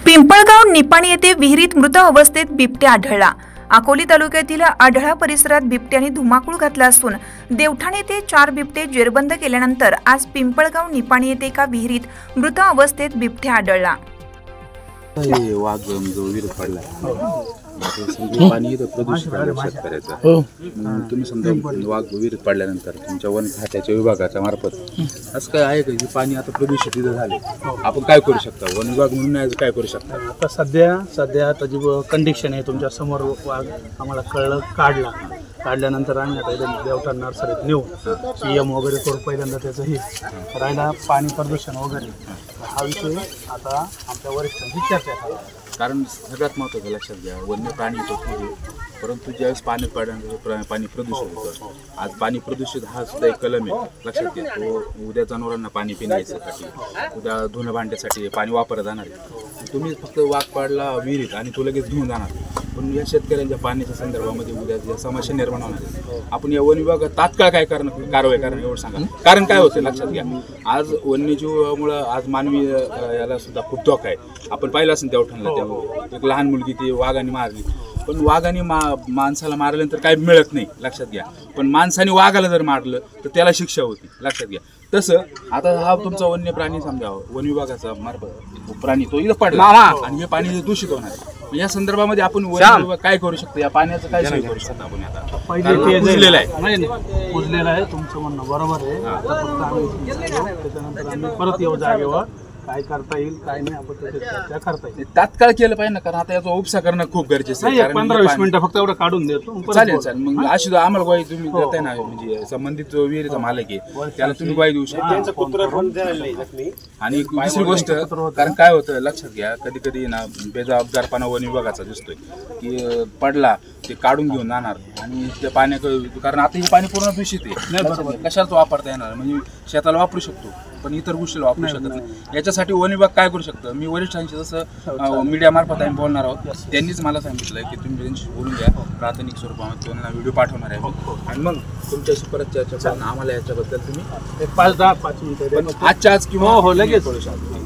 पिंपळगाव निपाणी येथे विहिरीत मृत अवस्थेत बिबट्या आढळला। अकोली तालुक्यातील आढळा परिसरात बिबट्याने धुमाकूळ घातला असून देवठाण येथे 4 बिबटे जेरबंद केल्यानंतर आज पिंपळगाव निपाणी येथे एका विहिरीत मृत अवस्थेत बिबट्या आढळला। वाघ जो विहिरीत पडला पाणी प्रदूषित शेतकऱ्याचं तुम्ही समजा वाघ विहिरीत पडल्यानंतर तुमच्या वन खात्याच्या विभागाच्या मार्फत असं काय आहे का पाणी आता प्रदूषित इथं झाले, आपण काय करू शकता? वन विभाग म्हणून काय करू शकता? आता सध्या आता जी कंडिशन आहे तुमच्या समोर वाघ आम्हाला कळलं काढल्यानंतर आम्ही आता इथे देवठाण नर्सरीत नेऊ PM वगैरे करू पहिल्यांदा त्याचं हे राहिला पाणी प्रदूषण वगैरे हा विषय आता आमच्या वरिष्ठांची चर्चा करा। कारण सगळ्यात महत्त्वाचं लक्षात घ्या, वन्य प्राणी तो परंतु ज्यावेळेस पाणी पडल्यानंतर पाणी प्रदूषित होतं। आज पाणी प्रदूषित हा सुद्धा एक कलम आहे, लक्षात घ्या। तो उद्या जनावरांना पाणी पिण्यासाठी, उद्या धुणं भांड्यासाठी पाणी वापरलं जाणार आहे। तुम्ही फक्त वाघ पडला विहिरीत आणि तो लगेच घेऊन जाणार, पण या शेतकऱ्यांच्या पाण्याच्या संदर्भामध्ये उद्या ज्या समस्या निर्माण होणार आहे, आपण या वन विभागात तात्काळ काय कारवाई करणं एवढं सांगा। कारण काय होतं लक्षात घ्या, आज वन्यजीवामुळं आज मानवी याला सुद्धा खूप धोका आहे। आपण पाहिलं असेल देवठाणला एक लहान मुलगी ती वाघाने मारली, पण वाघाने माणसाला मारल्यानंतर काही मिळत नाही, लक्षात घ्या। पण माणसाने वाघाला जर मारलं तर त्याला शिक्षा होती, लक्षात घ्या। तसं आता हा तुमचा वन्य प्राणी समजा वन विभागाचा मार्फत प्राणी तो इथं पडला आणि हे पाणी दूषित होणार, या संदर्भामध्ये आपण वन विभाग काय करू शकतो? या पाण्याचं काय सोय करू शकतो आपण? आता पहिले बुजलेलं आहे तुमचं म्हणणं बरोबर आहे। त्याच्यानंतर आम्ही परत येऊ जागेवर काय करता येईल काय नाही आपण चर्चा करता येईल। तात्काळ केलं पाहिजे ना, कारण आता याचा उपसा करणं खूप गरजेचं आहे। 15-20 मिनिटं फक्त एवढं काढून देतो, चालेल। मग अशी आम्हाला ग्वाही तुम्ही देताय ना, म्हणजे संबंधित जो विहिरीचा मालक आहे त्याला तुम्ही ग्वाही देऊ शकता। आणि दुसरी गोष्ट, कारण काय होतं लक्षात घ्या, कधी कधी ना बेजबाबदारपणा वन विभागाचा दिसतोय की पडला ते काढून घेऊन जाणार आणि त्या कारण आता हे पाणी पूर्ण दूषित आहे, कशाला तो वापरता येणार? म्हणजे शेताला वापरू शकतो पण इतर गोष्टीला वापरू शकत नाही। याच्यासाठी वन विभाग काय करू शकतं? मी वरिष्ठांशी जसं मीडिया मार्फत आम्ही बोलणार आहोत, त्यांनीच मला सांगितलं की तुम्ही त्यांच्याशी बोलून घ्या, प्राथमिक स्वरूपामध्ये त्यांना व्हिडिओ पाठवणार आहे आणि मग तुमच्याशी परत चर्चा करून आम्हाला याच्याबद्दल तुम्ही 5-10 मिनिटं आजच्या आज किंवा लगेच करू शकता।